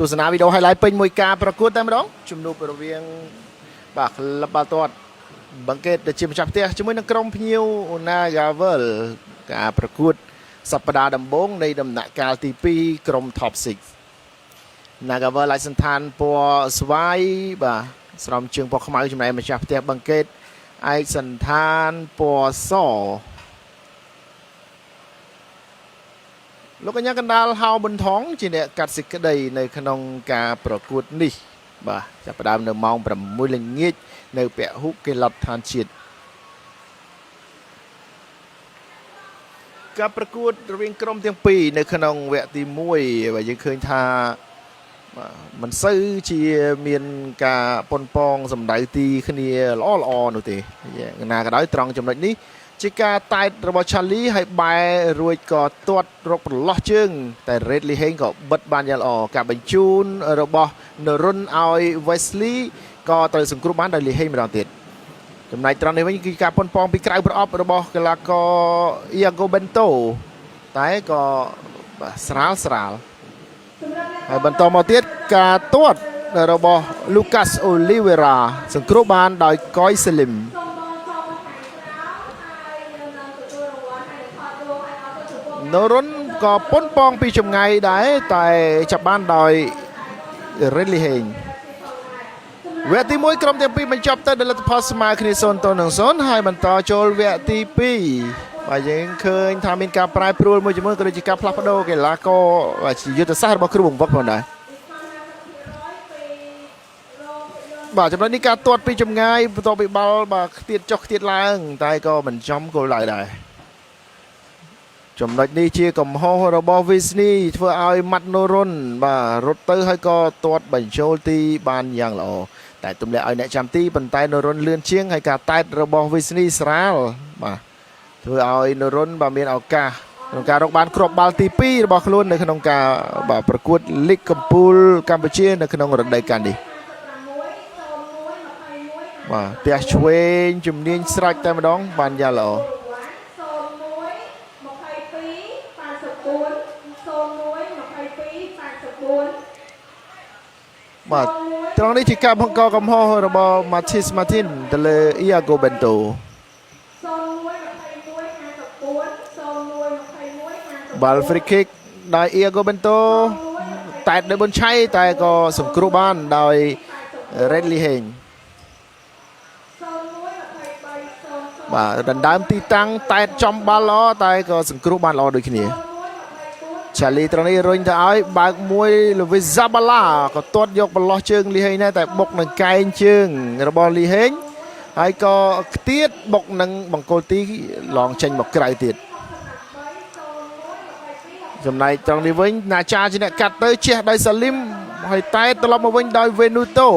ទស្សនាវីដេអូ highlight ពេញមួយការប្រកួតតែម្ដងជំនួបរវាងបាទក្លឹបបាល់ទាត់បង្កេតជាម្ចាស់ផ្ទះជាមួយនឹងក្រុមភ្ញៀវ Nagavel ការប្រកួតសប្តាហ៍ដំបូងនៃដំណាក់កាលទី2ក្រុម Top 6 Nagavel ឯកសណ្ឋានពណ៌ស្វាយបាទស្រោមជើងពណ៌ខ្មៅចំណែកម្ចាស់ផ្ទះបង្កេតឯកសណ្ឋានពណ៌សលោកកញ្ញាកណ្ដាលហៅបន្ថងជាអ្នកកាត់សេចក្តីនៅក្នុងការប្រកួតនេះបាទចាប់ផ្ដើមនៅម៉ោង 6 ល្ងាចនៅពហុកីឡដ្ឋានជាតិការប្រកួតរវាងក្រុមទាំងពីរនៅក្នុងវគ្គទី1បាទយើងឃើញថាមិនសូវជាមានការប៉ុនប៉ងសម្ដៅទីគ្នាល្អនោះទេយ៉ាងណាក៏ដោយត្រង់ចំណុចនេះជាការតែតរបស់ Charlie ហើយបែររួចក៏ទាត់រកប្រឡោះជើងតែ Red Liheng ក៏បិទបានយ៉ាងល្អការបញ្ជូនរបស់ Norun ឲ្យ Wesley ក៏ត្រូវសង្គ្រោះបានដោយ Liheng ម្ដងទៀតចំណែកត្រង់នេះវិញគឺការប៉ុនប៉ងពីក្រៅប្រអប់របស់កីឡាករ Iago Bento តែក៏ស្រាលហើយបន្តមកទៀតការទាត់របស់ Lucas Oliveira សង្គ្រោះបានដោយកយសេលីមNorun ក៏ប៉ុនប៉ងពីចម្ងាយដែរតែចាប់បានដោយ Red Liheng វគ្គទី1ក្រុមទាំងពីរបញ្ចប់ទៅដោយលទ្ធផលស្មើគ្នា0-0ហើយបន្តចូលវគ្គទី2បាទយើងឃើញថាមានការប្រែប្រួលមួយចំនួនក៏ដូចជាការផ្លាស់ប្ដូរកីឡាករយុទ្ធសាស្ត្ររបស់គ្រូបង្វឹកផងដែរបាទចំណុចនេះការទាត់ពីចម្ងាយបន្ទាប់ពីបាល់បាទខ្ទាតចុះខ្ទាតឡើងតែក៏មិនចំគោលដៅដែរចំណុចនេះជាកំហុសរបស់ Visney ធ្វើឲ្យម៉ាត់ Norun បាទរត់ទៅហើយក៏ទាត់បញ្ចូលទីបានយ៉ាងល្អតែទម្លាក់ឲ្យអ្នកចាំទីប៉ុន្តែ Norun លឿនជាងហើយការតែតរបស់ Visney ស្រាលបាទធ្វើឲ្យ Norun បាទមានឱកាសក្នុងការរកបានគ្រាប់បាល់ទី2របស់ខ្លួននៅក្នុងការបាទប្រកួតលីកកំពូលកម្ពុជានៅក្នុងរដូវកាលនេះបាទផ្ទះឆ្វេងជំនាញស្រេចតែម្ដងបានយ៉ាងល្អបាទត្រង់នេះជាការបង្កកំហុសរបស់ Mathis Martin ទៅលើ Iago Bento បាល់ free kick ដោយ Iago Bento តែដោយប៊ុនឆៃតែក៏សង្គ្រោះបានដោយ Red Liheng បាទដណ្ដើមទីតាំងតែចំបាល់ល្អតែក៏សង្គ្រោះបានល្អដូចគ្នាCharlie ត្រង់នេះរុញទៅឲ្យបើកមួយ Luis Zabala ក៏ទាត់យកប្រឡោះជើង Liheng ដែរតែបុកនឹងកែងជើងរបស់ Liheng ហើយក៏ខ្ទាតបុកនឹងបង្គោលទីឡងចេញមកក្រៅទៀតចំណែកត្រង់នេះវិញណាចាជាអ្នកកាត់ទៅជះដោយ Salim ហើយតែត្រឡប់មកវិញដោយ Venuto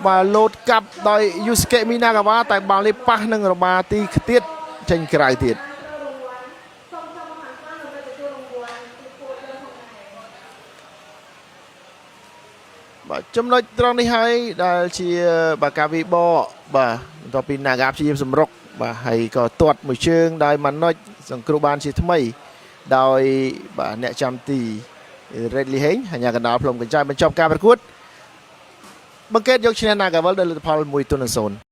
បាទលោតកាប់ដោយ Yusuke Minagawa តែបាល់នេះប៉ះនឹងរបាទីខ្ទាតចេញក្រៅទៀតបាទចំណុចត្រង់នេះហើយដែលជាបាទការវិបកបាទបន្ទាប់ពី Naga ព្យាយាមសម្រុកបាទហើយក៏ទាត់មួយជើងដោយ Manoj សង្គ្រោះបានជាថ្មីដោយបាទអ្នកចាំទី Red Liheng ហើយកណ្ដាលផ្លុំកញ្ចើបញ្ចប់ការប្រកួតបង្កេតយកឈ្នះ Nagavel ដោយលទ្ធផល 1-0